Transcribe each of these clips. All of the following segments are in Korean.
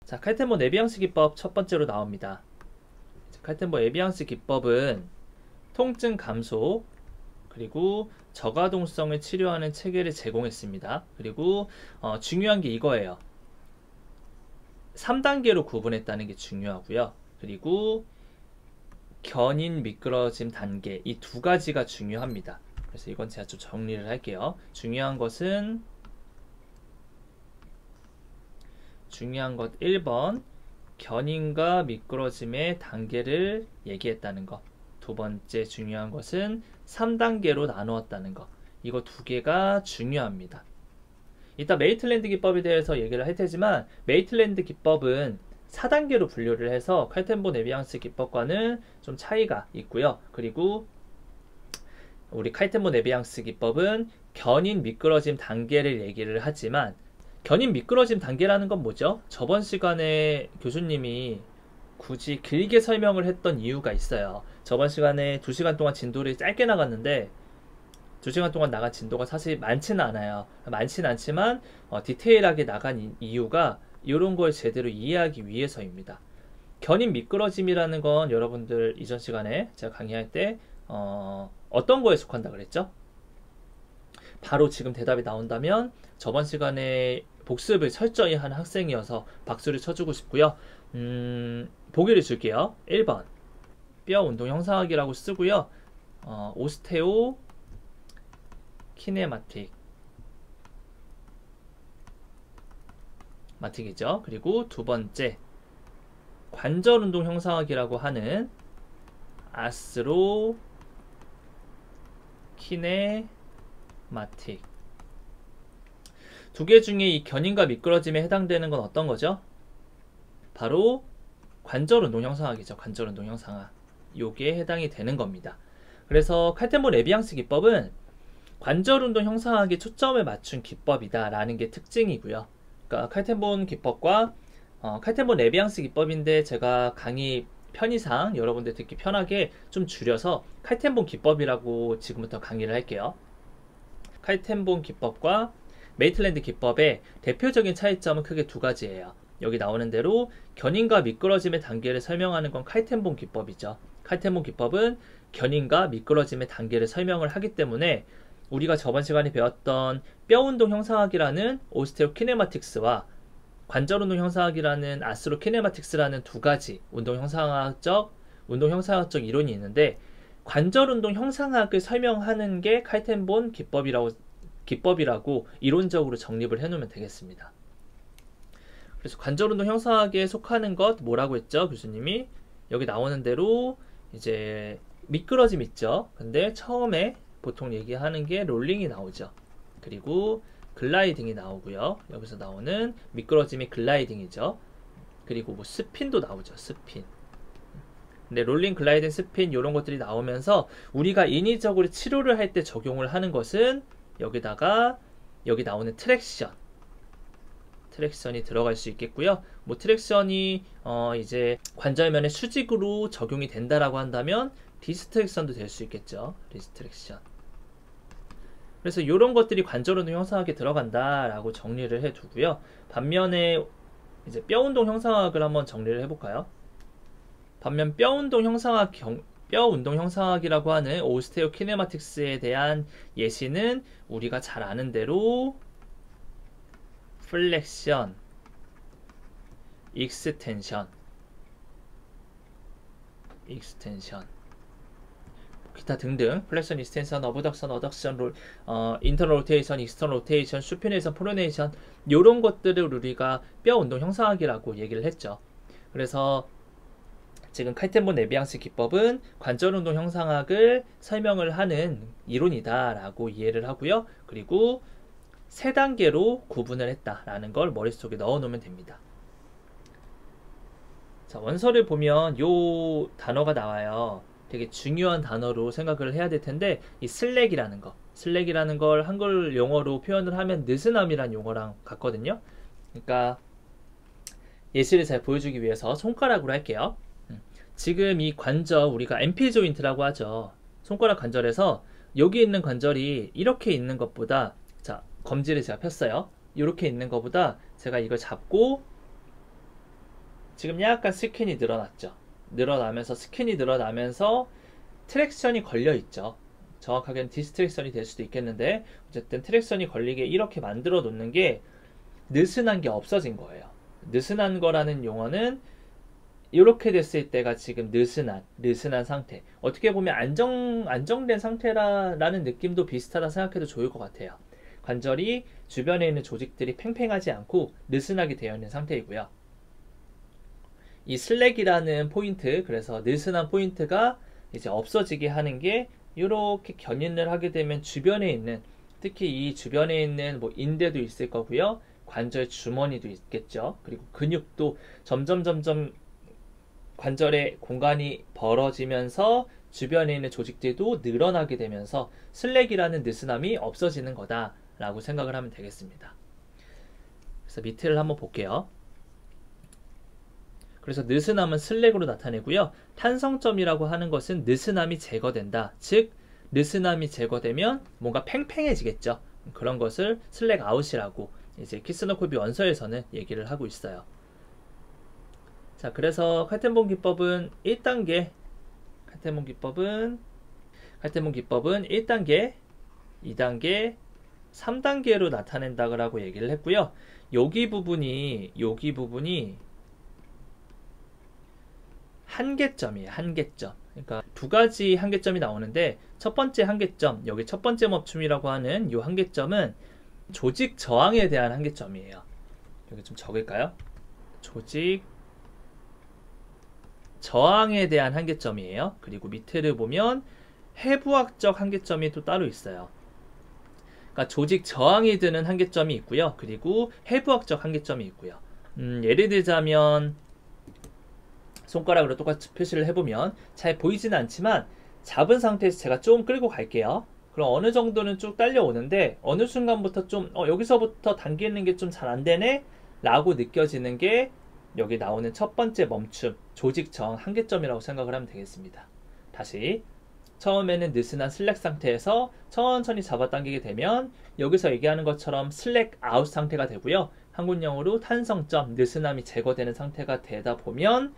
자, 칼텐보 에비앙스 기법 첫 번째로 나옵니다. 칼텐보 에비앙스 기법은 통증 감소, 그리고 저가동성을 치료하는 체계를 제공했습니다. 그리고 중요한 게 이거예요. 3단계로 구분했다는 게 중요하고요. 그리고 견인 미끄러짐 단계, 이 두 가지가 중요합니다. 그래서 이건 제가 좀 정리를 할게요. 중요한 것 1번 견인과 미끄러짐의 단계를 얘기했다는 것. 두 번째 중요한 것은 3단계로 나누었다는 것. 이거 두 개가 중요합니다. 이따 메이틀랜드 기법에 대해서 얘기를 할 테지만 메이틀랜드 기법은 4단계로 분류를 해서 칼텐보 에비앙스 기법과는 좀 차이가 있고요. 그리고 우리 칼텐보 에비앙스 기법은 견인 미끄러짐 단계를 얘기를 하지만 견인 미끄러짐 단계라는 건 뭐죠? 저번 시간에 교수님이 굳이 길게 설명을 했던 이유가 있어요. 저번 시간에 2시간 동안 진도를 짧게 나갔는데 2시간 동안 나간 진도가 사실 많지는 않아요. 많지는 않지만 디테일하게 나간 이유가 이런 걸 제대로 이해하기 위해서입니다. 견인 미끄러짐이라는 건 여러분들 이전 시간에 제가 강의할 때 어떤 거에 속한다 그랬죠? 바로 지금 대답이 나온다면 저번 시간에 복습을 철저히 한 학생이어서 박수를 쳐주고 싶고요. 보기를 줄게요. 1번 뼈 운동 형상학이라고 쓰고요. 오스테오 키네마틱 마틱이죠. 그리고 두 번째 관절 운동 형상학이라고 하는 아스로 키네마틱. 두 개 중에 이 견인과 미끄러짐에 해당되는 건 어떤 거죠? 바로 관절 운동 형상학이죠. 관절 운동 형상학. 요게 해당이 되는 겁니다. 그래서 칼텐보 에비앙스 기법은 관절 운동 형상학에 초점을 맞춘 기법이다 라는 게 특징이고요. 그러니까 칼텐본 기법과 칼텐본 에비앙스 기법인데 제가 강의 편의상 여러분들 듣기 편하게 좀 줄여서 칼텐본 기법이라고 지금부터 강의를 할게요. 칼텐본 기법과 메이틀랜드 기법의 대표적인 차이점은 크게 두 가지예요. 여기 나오는 대로 견인과 미끄러짐의 단계를 설명하는 건 칼텐본 기법이죠. 칼텐본 기법은 견인과 미끄러짐의 단계를 설명을 하기 때문에 우리가 저번 시간에 배웠던 뼈운동 형상학이라는 오스테오 키네마틱스와 관절운동 형상학이라는 아스로 키네마틱스라는 두 가지 운동 형상학적 이론이 있는데 관절운동 형상학을 설명하는 게 칼텐본 기법이라고 이론적으로 정립을 해놓으면 되겠습니다. 그래서 관절운동 형상학에 속하는 것 뭐라고 했죠? 교수님이 여기 나오는 대로 이제 미끄러짐 있죠. 근데 처음에 보통 얘기하는 게 롤링이 나오죠. 그리고 글라이딩이 나오고요. 여기서 나오는 미끄러짐이 글라이딩이죠. 그리고 뭐 스핀도 나오죠. 스핀. 근데 롤링, 글라이딩, 스핀 이런 것들이 나오면서 우리가 인위적으로 치료를 할 때 적용을 하는 것은 여기다가 여기 나오는 트랙션이 들어갈 수 있겠고요. 뭐 트랙션이 이제 관절면의 수직으로 적용이 된다라고 한다면 디스트랙션도 될 수 있겠죠. 디스트랙션. 그래서 이런 것들이 관절운동 형상학에 들어간다라고 정리를 해두고요. 반면에 이제 뼈운동 형상학을 한번 정리를 해볼까요? 반면 뼈운동 형상학이라고 하는 오스테오 키네마틱스에 대한 예시는 우리가 잘 아는 대로 플렉션, 익스텐션, 기타 등등 플렉션, 익스텐션, 어브덕션, 어덕션, 인터널 로테이션, 익스터널 로테이션, 슈피네이션, 프로네이션 이런 것들을 우리가 뼈 운동 형상학이라고 얘기를 했죠. 그래서 지금 칼텐본 에비앙스 기법은 관절 운동 형상학을 설명을 하는 이론이다라고 이해를 하고요. 그리고 세 단계로 구분을 했다라는 걸 머릿속에 넣어 놓으면 됩니다. 자, 원서를 보면 요 단어가 나와요. 되게 중요한 단어로 생각을 해야 될 텐데 이 슬랙이라는 걸 한글 용어로 표현을 하면 느슨함이라는 용어랑 같거든요. 그러니까 예시를 잘 보여주기 위해서 손가락으로 할게요. 지금 이 관절 우리가 MP 조인트라고 하죠. 손가락 관절에서 여기 있는 관절이 이렇게 있는 것보다, 자, 검지를 제가 폈어요. 이렇게 있는 것보다 제가 이걸 잡고 지금 약간 스킨이 늘어났죠. 스킨이 늘어나면서 트랙션이 걸려있죠. 정확하게는 디스트랙션이 될 수도 있겠는데 어쨌든 트랙션이 걸리게 이렇게 만들어 놓는 게 느슨한 게 없어진 거예요. 느슨한 거라는 용어는 이렇게 됐을 때가 지금 느슨한 상태. 어떻게 보면 안정된 상태라는 느낌도 비슷하다 생각해도 좋을 것 같아요. 관절이 주변에 있는 조직들이 팽팽하지 않고 느슨하게 되어 있는 상태이고요. 이 슬랙이라는 포인트, 그래서 느슨한 포인트가 이제 없어지게 하는 게 이렇게 견인을 하게 되면 주변에 있는, 특히 이 주변에 있는 뭐 인대도 있을 거고요. 관절 주머니도 있겠죠. 그리고 근육도 점점 관절의 공간이 벌어지면서 주변에 있는 조직들도 늘어나게 되면서 슬랙이라는 느슨함이 없어지는 거다라고 생각을 하면 되겠습니다. 그래서 밑에를 한번 볼게요. 그래서 느슨함은 슬랙으로 나타내고요. 탄성점이라고 하는 것은 느슨함이 제거된다. 즉 느슨함이 제거되면 뭔가 팽팽해지겠죠. 그런 것을 슬랙 아웃이라고 이제 키스너콜비 원서에서는 얘기를 하고 있어요. 자, 그래서 칼텐본 기법은 1단계, 칼텐본 기법은 1단계, 2단계, 3단계로 나타낸다고 얘기를 했고요. 여기 부분이 한계점이에요. 한계점. 그러니까 두 가지 한계점이 나오는데 첫 번째 한계점, 여기 첫 번째 멈춤이라고 하는 이 한계점은 조직 저항에 대한 한계점이에요. 여기 좀 적을까요? 조직 저항에 대한 한계점이에요. 그리고 밑에를 보면 해부학적 한계점이 또 따로 있어요. 그러니까 조직 저항이 드는 한계점이 있고요. 그리고 해부학적 한계점이 있고요. 예를 들자면 손가락으로 똑같이 표시를 해보면 잘 보이지는 않지만 잡은 상태에서 제가 좀 끌고 갈게요. 그럼 어느 정도는 쭉 딸려오는데 어느 순간부터 좀 여기서부터 당기는 게 좀 잘 안 되네? 라고 느껴지는 게 여기 나오는 첫 번째 멈춤, 조직 저항 한계점이라고 생각을 하면 되겠습니다. 다시 처음에는 느슨한 슬랙 상태에서 천천히 잡아당기게 되면 여기서 얘기하는 것처럼 슬랙 아웃 상태가 되고요. 한국영어로 탄성점, 느슨함이 제거되는 상태가 되다 보면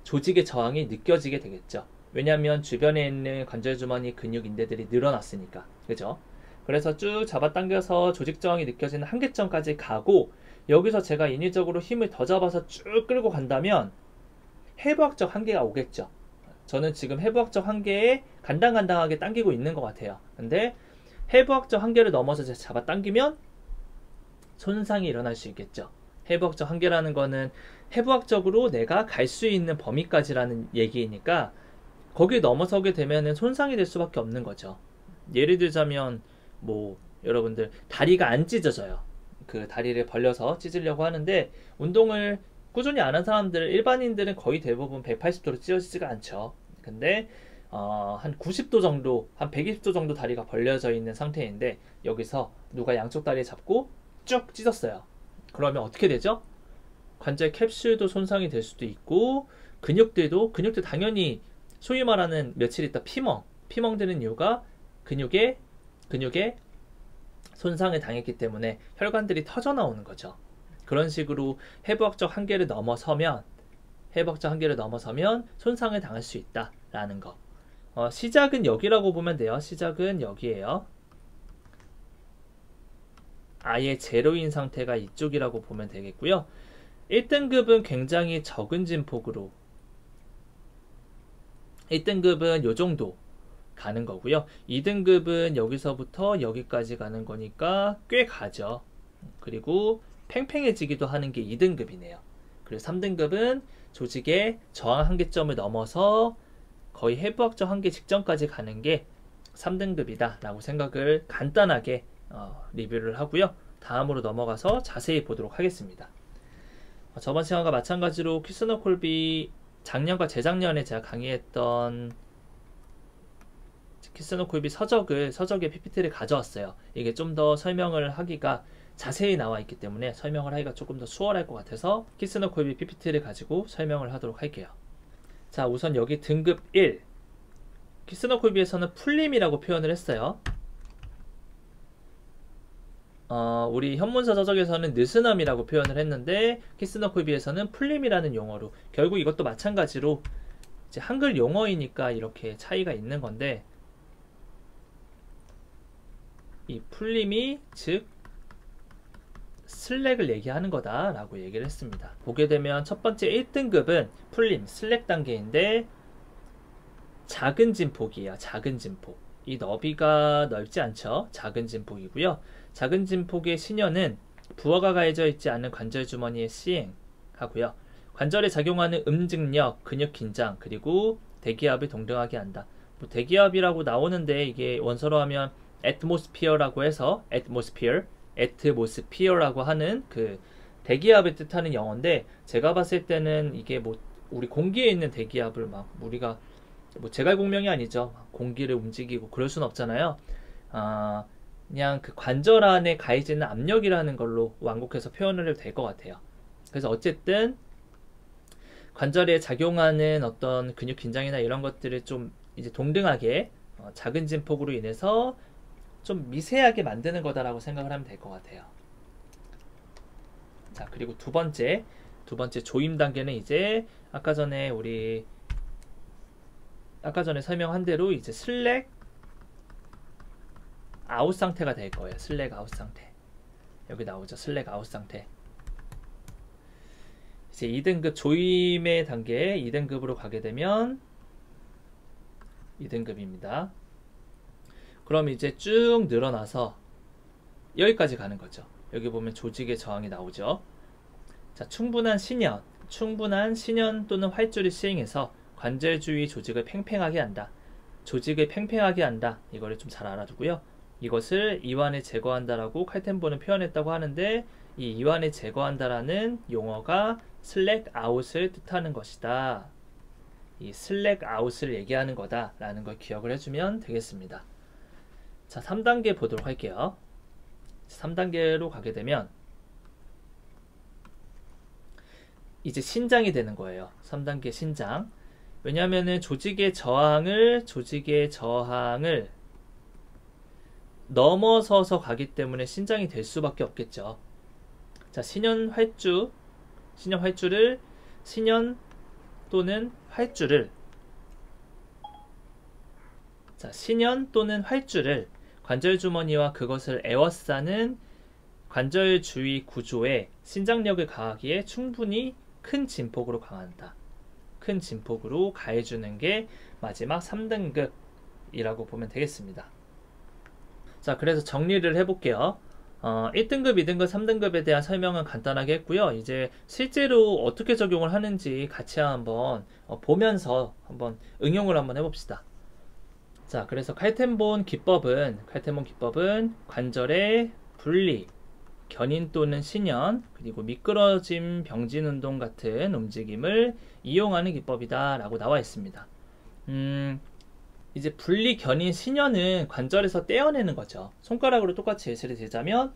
조직의 저항이 느껴지게 되겠죠. 왜냐하면 주변에 있는 관절주머니 근육 인대들이 늘어났으니까. 그죠? 그래서 쭉 잡아당겨서 조직 저항이 느껴지는 한계점까지 가고 여기서 제가 인위적으로 힘을 더 잡아서 쭉 끌고 간다면 해부학적 한계가 오겠죠. 저는 지금 해부학적 한계에 간당간당하게 당기고 있는 것 같아요. 근데 해부학적 한계를 넘어서 제가 잡아당기면 손상이 일어날 수 있겠죠. 해부학적 한계라는 거는 해부학적으로 내가 갈 수 있는 범위까지라는 얘기이니까 거기 넘어서게 되면 손상이 될 수밖에 없는 거죠. 예를 들자면 뭐 여러분들 다리가 안 찢어져요. 그 다리를 벌려서 찢으려고 하는데 운동을 꾸준히 안 한 사람들, 일반인들은 거의 대부분 180도로 찢어지지가 않죠. 근데 한 90도 정도, 한 120도 정도 다리가 벌려져 있는 상태인데 여기서 누가 양쪽 다리 잡고 쭉 찢었어요. 그러면 어떻게 되죠? 관절 캡슐도 손상이 될 수도 있고 근육들 당연히 소위 말하는 며칠 있다 피멍 드는 이유가 근육에 손상을 당했기 때문에 혈관들이 터져 나오는 거죠. 그런 식으로 해부학적 한계를 넘어서면 손상을 당할 수 있다라는 거. 시작은 여기라고 보면 돼요. 시작은 여기에요. 아예 제로인 상태가 이쪽이라고 보면 되겠고요. 1등급은 굉장히 적은 진폭으로 1등급은 요 정도 가는 거고요. 2등급은 여기서부터 여기까지 가는 거니까 꽤 가죠. 그리고 팽팽해지기도 하는 게 2등급이네요. 그리고 3등급은 조직의 저항 한계점을 넘어서 거의 해부학적 한계 직전까지 가는 게 3등급이다 라고 생각을 간단하게 리뷰를 하고요. 다음으로 넘어가서 자세히 보도록 하겠습니다. 저번 시간과 마찬가지로 키스너콜비 작년과 재작년에 제가 강의했던 키스너콜비 서적의 PPT를 가져왔어요. 이게 좀 더 설명을 하기가 자세히 나와 있기 때문에 설명을 하기가 조금 더 수월할 것 같아서 키스너콜비 PPT를 가지고 설명을 하도록 할게요. 자, 우선 여기 등급 1 키스너콜비에서는 풀림이라고 표현을 했어요. 우리 현문서 저적에서는 느스넘이라고 표현을 했는데 키스너코비에서는 풀림이라는 용어로, 결국 이것도 마찬가지로 이제 한글 용어이니까 이렇게 차이가 있는 건데, 이 풀림이 즉 슬랙을 얘기하는 거다라고 얘기를 했습니다. 보게 되면 첫 번째 1등급은 풀림, 슬랙 단계인데 작은 진폭이에요. 작은 진폭. 이 너비가 넓지 않죠. 작은 진폭이고요. 작은 진폭의 신현은 부어가 가해져 있지 않은 관절 주머니의 시행하고요. 관절에 작용하는 음직력, 근육 긴장, 그리고 대기압을 동등하게 한다. 뭐 대기압이라고 나오는데 이게 원서로 하면 atmosphere라고 해서 atmosphere라고 하는 그 대기압을 뜻하는 영어인데, 제가 봤을 때는 이게 뭐 우리 공기에 있는 대기압을 막 우리가 뭐 제갈공명이 아니죠. 공기를 움직이고 그럴 순 없잖아요. 그냥 그 관절 안에 가해지는 압력이라는 걸로 완곡해서 표현을 해도 될 것 같아요. 그래서 어쨌든 관절에 작용하는 어떤 근육 긴장이나 이런 것들을 좀 이제 동등하게 작은 진폭으로 인해서 좀 미세하게 만드는 거다라고 생각을 하면 될 것 같아요. 자, 그리고 두 번째 조임 단계는 이제 아까 전에 설명한 대로 이제 슬랙 아웃 상태가 될 거예요. 슬랙 아웃 상태. 여기 나오죠. 슬랙 아웃 상태. 이제 2등급 조임의 단계 2등급으로 가게 되면 2등급입니다. 그럼 이제 쭉 늘어나서 여기까지 가는 거죠. 여기 보면 조직의 저항이 나오죠. 자, 충분한 신현 또는 활주를 시행해서 관절 주위 조직을 팽팽하게 한다. 조직을 팽팽하게 한다. 이거를 좀 잘 알아두고요. 이것을 이완에 제거한다라고 칼텐보는 표현했다고 하는데, 이 이완에 제거한다라는 용어가 슬랙 아웃을 뜻하는 것이다. 이 슬랙 아웃을 얘기하는 거다라는 걸 기억을 해주면 되겠습니다. 자, 3단계 보도록 할게요. 3단계로 가게 되면 이제 신장이 되는 거예요. 3단계 신장. 왜냐하면 조직의 저항을 넘어서서 가기 때문에 신장이 될 수밖에 없겠죠. 자, 신현 또는 활주를 관절 주머니와 그것을 에워싸는 관절 주위 구조에 신장력을 가하기에 충분히 큰 진폭으로 강한다. 큰 진폭으로 가해주는 게 마지막 3등급이라고 보면 되겠습니다. 자, 그래서 정리를 해볼게요. 1등급, 2등급, 3등급에 대한 설명은 간단하게 했고요. 이제 실제로 어떻게 적용을 하는지 같이 한번 보면서 한번 응용을 한번 해봅시다. 자, 그래서 칼텐본 기법은 관절의 분리, 견인 또는 신현, 그리고 미끄러짐, 병진 운동 같은 움직임을 이용하는 기법이다 라고 나와 있습니다. 이제 분리, 견인, 신현은 관절에서 떼어내는 거죠. 손가락으로 똑같이 예시를 들자면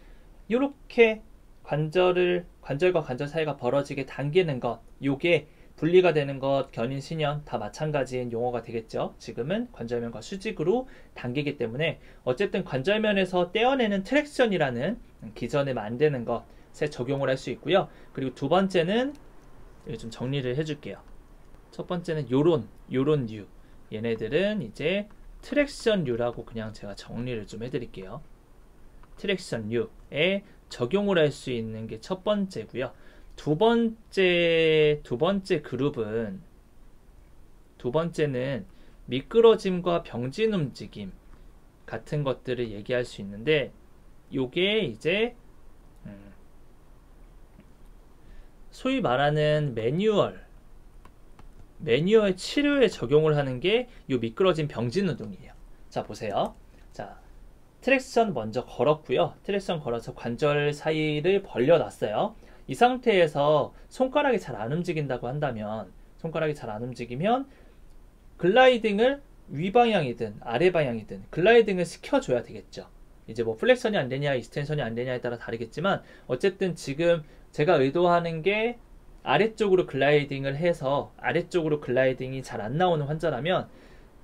이렇게 관절과 관절 사이가 벌어지게 당기는 것, 요게 분리가 되는 것, 견인, 신현 다 마찬가지인 용어가 되겠죠. 지금은 관절면과 수직으로 당기기 때문에 어쨌든 관절면에서 떼어내는 트랙션이라는 기전을 만드는 것에 적용을 할 수 있고요. 그리고 두 번째는 좀 정리를 해줄게요. 첫 번째는 요런 류. 얘네들은 이제 트랙션류라고 그냥 제가 정리를 좀 해드릴게요. 트랙션류에 적용을 할 수 있는 게 첫 번째고요. 두 번째는 미끄러짐과 병진 움직임 같은 것들을 얘기할 수 있는데, 요게 이제 소위 말하는 매뉴얼 치료에 적용을 하는 게 요 미끄러짐 병진 운동이에요. 자, 보세요. 자, 트랙션 먼저 걸었고요. 트랙션 걸어서 관절 사이를 벌려놨어요. 이 상태에서 손가락이 잘 안 움직인다고 한다면, 글라이딩을 위 방향이든 아래 방향이든 글라이딩을 시켜줘야 되겠죠. 이제 뭐 플렉션이 안 되냐, 이스텐션이 안 되냐에 따라 다르겠지만, 어쨌든 지금 제가 의도하는 게 아래쪽으로 글라이딩을 해서 아래쪽으로 글라이딩이 잘 안 나오는 환자라면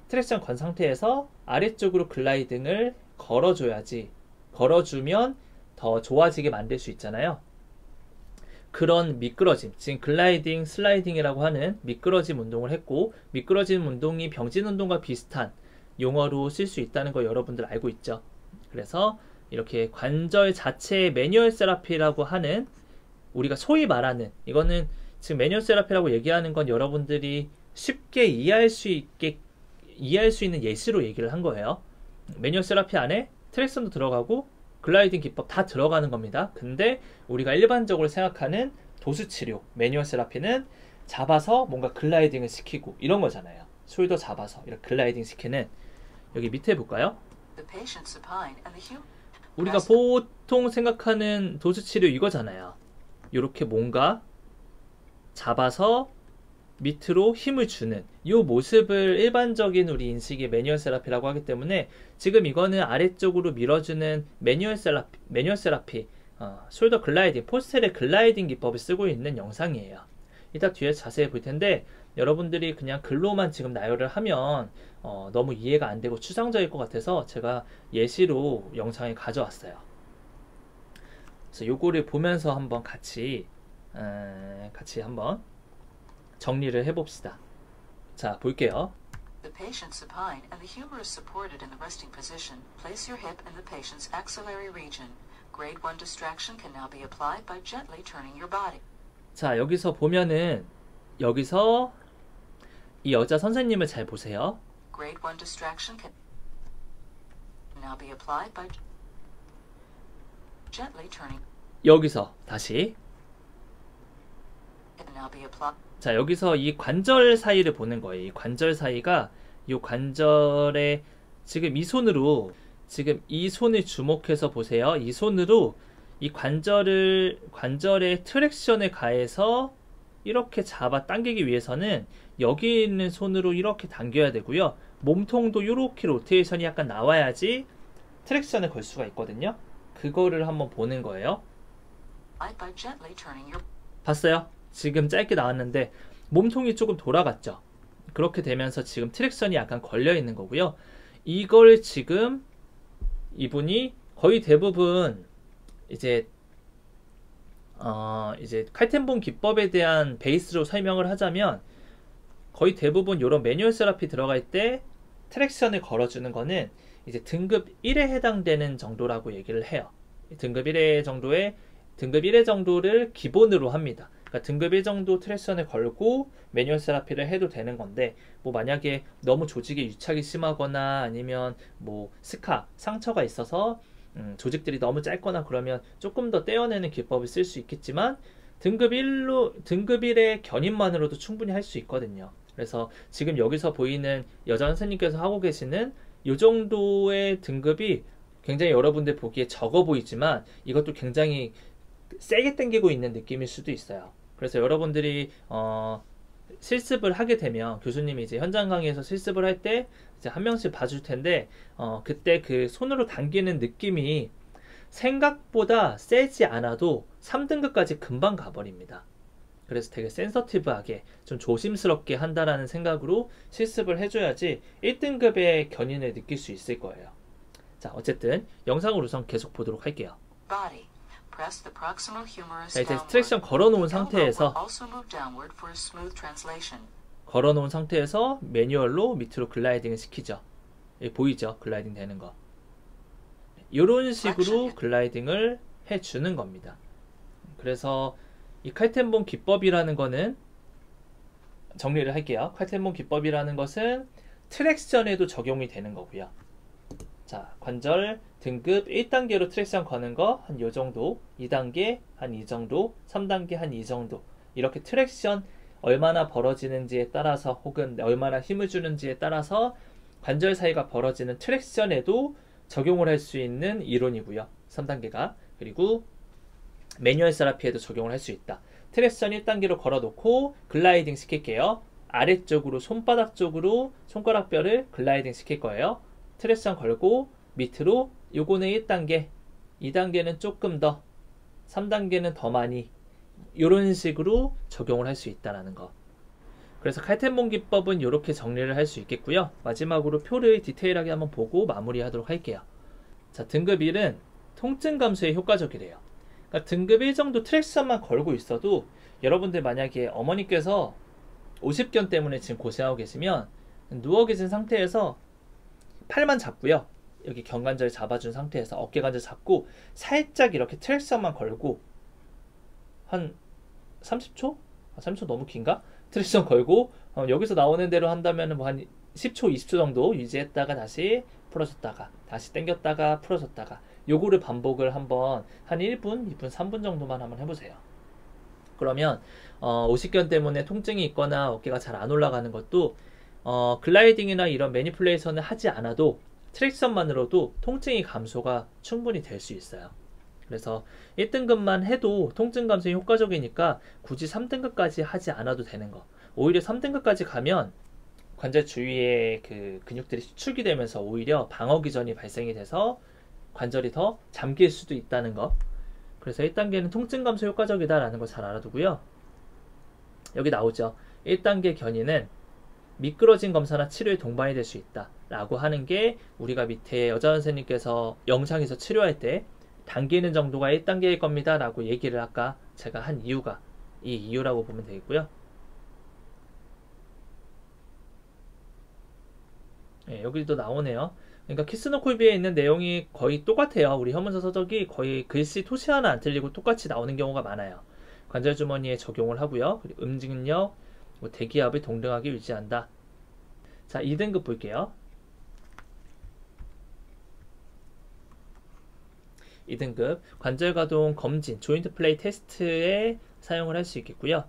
트랙션 건 상태에서 아래쪽으로 글라이딩을 걸어줘야지. 걸어주면 더 좋아지게 만들 수 있잖아요. 그런 미끄러짐, 지금 글라이딩, 슬라이딩이라고 하는 미끄러짐 운동을 했고, 미끄러짐 운동이 병진 운동과 비슷한 용어로 쓸 수 있다는 거 여러분들 알고 있죠? 그래서 이렇게 관절 자체의 매뉴얼 세라피라고 하는, 우리가 소위 말하는, 이거는 지금 매뉴얼 세라피라고 얘기하는 건 여러분들이 쉽게 이해할 수 있는 예시로 얘기를 한 거예요. 매뉴얼 세라피 안에 트랙션도 들어가고 글라이딩 기법 다 들어가는 겁니다. 근데 우리가 일반적으로 생각하는 도수치료, 매뉴얼 세라피는 잡아서 뭔가 글라이딩을 시키고 이런 거잖아요. 숄더 잡아서 이렇게 글라이딩 시키는. 여기 밑에 볼까요? 우리가 보통 생각하는 도수치료 이거잖아요. 이렇게 뭔가 잡아서 밑으로 힘을 주는 이 모습을 일반적인 우리 인식의 매뉴얼 세라피라고 하기 때문에, 지금 이거는 아래쪽으로 밀어주는 매뉴얼 세라피, 숄더 글라이딩, 포스텔의 글라이딩 기법을 쓰고 있는 영상이에요. 이따 뒤에서 자세히 볼 텐데, 여러분들이 그냥 글로만 지금 나열을 하면 너무 이해가 안 되고 추상적일 것 같아서 제가 예시로 영상에 가져왔어요. 그래서 요거를 보면서 한번 같이 한번 정리를 해봅시다. 자, 볼게요. The patient supine and the humerus supported in the resting position. Place your hip in the patient's axillary region. Grade 1 distraction can now be applied by gently turning your body. 자, 여기서 보면은 여기서 이 여자 선생님을 잘 보세요. Grade 1 distraction can now be applied by gently turning. 여기서 다시. Can now be applied. 자, 여기서 이 관절 사이를 보는 거예요. 이 관절 사이가, 이 관절에 지금 이 손으로, 지금 이 손을 주목해서 보세요. 이 손으로 이 관절의 트랙션을 가해서 이렇게 잡아 당기기 위해서는 여기 있는 손으로 이렇게 당겨야 되고요. 몸통도 이렇게 로테이션이 약간 나와야지 트랙션을 걸 수가 있거든요. 그거를 한번 보는 거예요. 봤어요? 지금 짧게 나왔는데 몸통이 조금 돌아갔죠. 그렇게 되면서 지금 트랙션이 약간 걸려 있는 거고요. 이걸 지금 이분이 거의 대부분 이제 칼텐본 기법에 대한 베이스로 설명을 하자면, 거의 대부분 이런 매뉴얼 세라피 들어갈 때 트랙션을 걸어주는 거는 이제 등급 1에 해당되는 정도라고 얘기를 해요. 등급 1회 정도를 기본으로 합니다. 그러니까 등급 1 정도 트랙션을 걸고 매뉴얼 세라피를 해도 되는 건데, 뭐 만약에 너무 조직에 유착이 심하거나 아니면 뭐 상처가 있어서 조직들이 너무 짧거나 그러면 조금 더 떼어내는 기법을 쓸 수 있겠지만, 등급 1의 견인만으로도 충분히 할 수 있거든요. 그래서 지금 여기서 보이는 여자 선생님께서 하고 계시는 이 정도의 등급이 굉장히 여러분들 보기에 적어 보이지만 이것도 굉장히 세게 당기고 있는 느낌일 수도 있어요. 그래서 여러분들이 실습을 하게 되면, 교수님이 이제 현장 강의에서 실습을 할 때 이제 한 명씩 봐줄 텐데, 그때 그 손으로 당기는 느낌이 생각보다 세지 않아도 3등급까지 금방 가버립니다. 그래서 되게 센서티브하게 좀 조심스럽게 한다라는 생각으로 실습을 해줘야지 1등급의 견인을 느낄 수 있을 거예요. 자, 어쨌든 영상을 우선 계속 보도록 할게요. 자, 이제 트랙션 걸어놓은 상태에서 매뉴얼로 밑으로 글라이딩을 시키죠. 여기 보이죠? 글라이딩 되는 거. 이런 식으로 글라이딩을 해주는 겁니다. 그래서 이 칼텐본 기법이라는 거는, 정리를 할게요. 칼텐본 기법이라는 것은 트랙션에도 적용이 되는 거고요. 자, 관절 등급 1단계로 트랙션 거는 거 한 요 정도, 2단계 한 이 정도, 3단계 한 이 정도, 이렇게 트랙션 얼마나 벌어지는지에 따라서 혹은 얼마나 힘을 주는지에 따라서 관절 사이가 벌어지는 트랙션에도 적용을 할 수 있는 이론이고요. 3단계가. 그리고 매뉴얼 세라피에도 적용을 할 수 있다. 트랙션 1단계로 걸어놓고 글라이딩 시킬게요. 아래쪽으로 손바닥 쪽으로 손가락뼈를 글라이딩 시킬 거예요. 트랙션 걸고 밑으로, 요거는 1단계, 2단계는 조금 더, 3단계는 더 많이, 이런 식으로 적용을 할 수 있다는 거. 그래서 칼텐본 기법은 이렇게 정리를 할 수 있겠고요. 마지막으로 표를 디테일하게 한번 보고 마무리하도록 할게요. 자, 등급 1은 통증 감소에 효과적이래요. 그러니까 등급 1 정도 트랙션만 걸고 있어도 여러분들 만약에 어머니께서 오십견 때문에 지금 고생하고 계시면 누워 계신 상태에서 팔만 잡고요. 여기 견관절 잡아준 상태에서 어깨 관절 잡고 살짝 이렇게 트랙션만 걸고 한 30초? 30초 너무 긴가? 트랙션 걸고 여기서 나오는 대로 한다면 뭐 한 10초, 20초 정도 유지했다가 다시 풀어줬다가 다시 당겼다가 풀어줬다가 요거를 반복을 한번 한 1분, 2분, 3분 정도만 한번 해보세요. 그러면 오십견 때문에 통증이 있거나 어깨가 잘 안 올라가는 것도 글라이딩이나 이런 매니플레이션을 하지 않아도 트랙션만으로도 통증이 감소가 충분히 될 수 있어요. 그래서 1등급만 해도 통증 감소에 효과적이니까 굳이 3등급까지 하지 않아도 되는 거. 오히려 3등급까지 가면 관절 주위에 그 근육들이 수축이 되면서 오히려 방어 기전이 발생이 돼서 관절이 더 잠길 수도 있다는 거. 그래서 1단계는 통증 감소 효과적이다라는 거 잘 알아두고요. 여기 나오죠. 1단계 견인은 미끄러진 검사나 치료에 동반이 될 수 있다 라고 하는 게 우리가 밑에 여자 선생님께서 영상에서 치료할 때 당기는 정도가 1단계일 겁니다 라고 얘기를 아까 제가 한 이유가 이 이유라고 보면 되겠고요. 네, 여기도 나오네요. 그러니까 키스노콜비에 있는 내용이 거의 똑같아요. 우리 현문서 서적이 거의 글씨 토시 하나 안 틀리고 똑같이 나오는 경우가 많아요. 관절 주머니에 적용을 하고요. 그리고 움직임력, 대기압을 동등하게 유지한다. 자, 2등급 볼게요. 2등급 관절 가동 검진, 조인트 플레이 테스트에 사용을 할 수 있겠고요.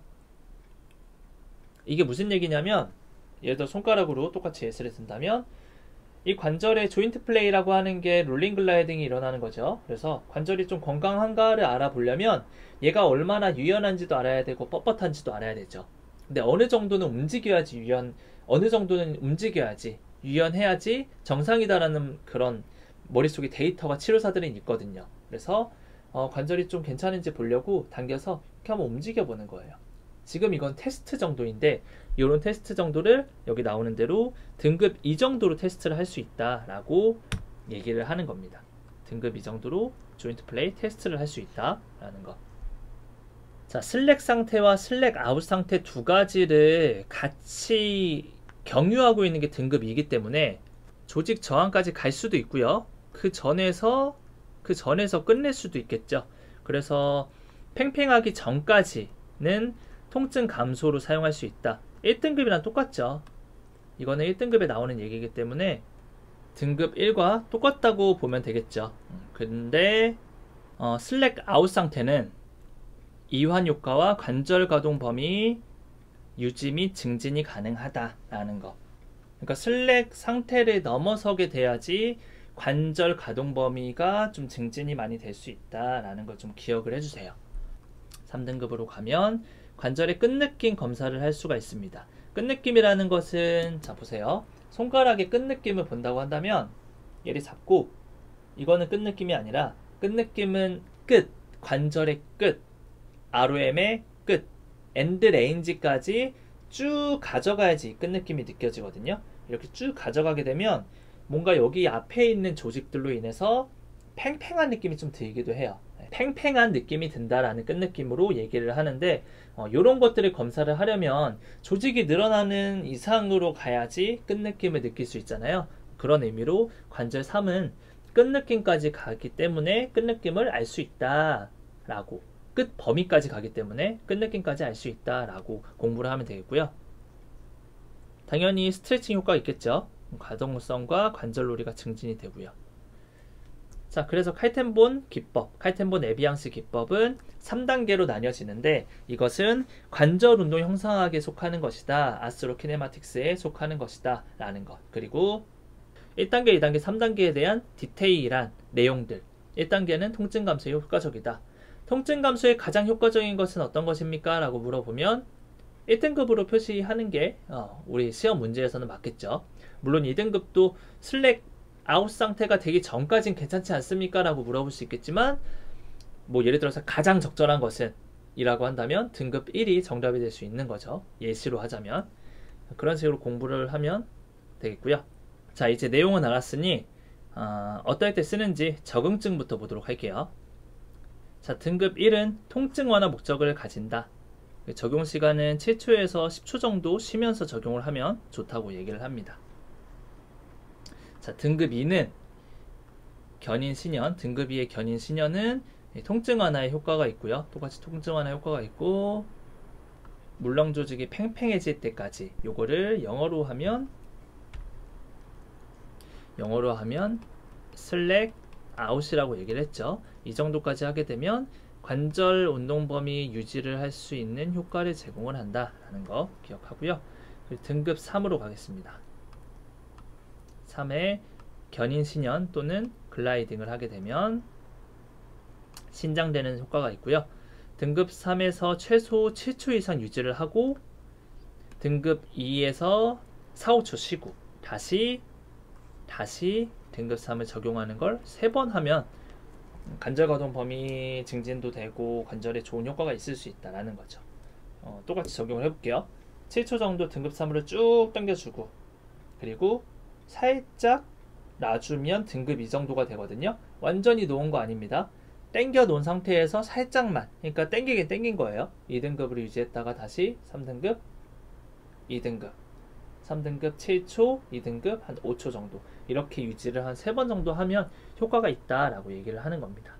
이게 무슨 얘기냐면 예를 들어 손가락으로 똑같이 예스를 든다면 이 관절의 조인트 플레이라고 하는 게 롤링 글라이딩이 일어나는 거죠. 그래서 관절이 좀 건강한가를 알아보려면 얘가 얼마나 유연한지도 알아야 되고 뻣뻣한지도 알아야 되죠. 근데 어느 정도는 움직여야지 유연해야지 정상이다라는 그런 머릿속에 데이터가 치료사들은 있거든요. 그래서 관절이 좀 괜찮은지 보려고 당겨서 이렇게 한번 움직여 보는 거예요. 지금 이건 테스트 정도인데 이런 테스트 정도를 여기 나오는 대로 등급 2 정도로 테스트를 할 수 있다라고 얘기를 하는 겁니다. 등급 2 정도로 조인트 플레이 테스트를 할 수 있다라는 거. 자, 슬랙 상태와 슬랙 아웃 상태 두 가지를 같이 경유하고 있는 게 등급 2이기 때문에 조직 저항까지 갈 수도 있고요. 그 전에서 끝낼 수도 있겠죠. 그래서 팽팽하기 전까지는 통증 감소로 사용할 수 있다. 1등급이랑 똑같죠. 이거는 1등급에 나오는 얘기이기 때문에 등급 1과 똑같다고 보면 되겠죠. 근데 슬랙 아웃 상태는 이완 효과와 관절 가동 범위 유지 및 증진이 가능하다라는 거. 그러니까 슬랙 상태를 넘어서게 돼야지 관절 가동 범위가 좀 증진이 많이 될 수 있다라는 걸 좀 기억을 해주세요. 3등급으로 가면 관절의 끝느낌 검사를 할 수가 있습니다. 끝느낌이라는 것은 자 보세요. 손가락의 끝느낌을 본다고 한다면 얘를 잡고 이거는 끝느낌이 아니라 끝느낌은 끝, 관절의 끝, ROM의 끝, 엔드 레인지까지 쭉 가져가야지 끝느낌이 느껴지거든요. 이렇게 쭉 가져가게 되면 뭔가 여기 앞에 있는 조직들로 인해서 팽팽한 느낌이 좀 들기도 해요. 팽팽한 느낌이 든다라는 끝느낌으로 얘기를 하는데 이런 것들을 검사를 하려면 조직이 늘어나는 이상으로 가야지 끝느낌을 느낄 수 있잖아요. 그런 의미로 관절 3은 끝느낌까지 가기 때문에 끝느낌을 알 수 있다라고, 끝 범위까지 가기 때문에 끝느낌까지 알 수 있다라고 공부를 하면 되겠고요. 당연히 스트레칭 효과가 있겠죠. 가동성과 관절놀이가 증진이 되고요. 자, 그래서 칼텐본 기법, 칼텐본 에비앙스 기법은 3단계로 나뉘어지는데 이것은 관절 운동 형상학에 속하는 것이다. 아스로키네마틱스에 속하는 것이다. 라는 것. 그리고 1단계, 2단계, 3단계에 대한 디테일한 내용들. 1단계는 통증 감소에 효과적이다. 통증 감소에 가장 효과적인 것은 어떤 것입니까? 라고 물어보면 1등급으로 표시하는 게 우리 시험 문제에서는 맞겠죠. 물론 2등급도 슬랙 아웃 상태가 되기 전까진 괜찮지 않습니까? 라고 물어볼 수 있겠지만 뭐 예를 들어서 가장 적절한 것은 이라고 한다면 등급 1이 정답이 될 수 있는 거죠. 예시로 하자면 그런 식으로 공부를 하면 되겠고요. 자, 이제 내용은 알았으니 어떨 때 쓰는지 적응증부터 보도록 할게요. 자, 등급 1은 통증 완화 목적을 가진다. 적용 시간은 7초에서 10초 정도 쉬면서 적용을 하면 좋다고 얘기를 합니다. 자, 등급 2는 견인신현, 등급 2의 견인신현은 통증 완화에 효과가 있고요. 똑같이 통증 완화 효과가 있고, 물렁 조직이 팽팽해질 때까지, 요거를 영어로 하면 슬랙 아웃이라고 얘기를 했죠. 이 정도까지 하게 되면 관절 운동 범위 유지를 할 수 있는 효과를 제공을 한다라는 거 기억하고요. 등급 3으로 가겠습니다. 3에 견인신현 또는 글라이딩을 하게 되면 신장되는 효과가 있고요. 등급 3에서 최소 7초 이상 유지를 하고 등급 2에서 4, 5초 쉬고 다시 등급 3을 적용하는 걸 3번 하면 관절 가동 범위 증진도 되고 관절에 좋은 효과가 있을 수 있다라는 거죠. 똑같이 적용을 해볼게요. 7초 정도 등급 3으로 쭉 당겨주고 그리고 살짝 놔주면 등급 2 정도가 되거든요. 완전히 놓은 거 아닙니다. 당겨 놓은 상태에서 살짝만, 그러니까 당기긴 당긴 거예요. 2등급으로 유지했다가 다시 3등급, 2등급, 3등급 7초, 2등급 한 5초 정도 이렇게 유지를 한 3번 정도 하면 효과가 있다라고 얘기를 하는 겁니다.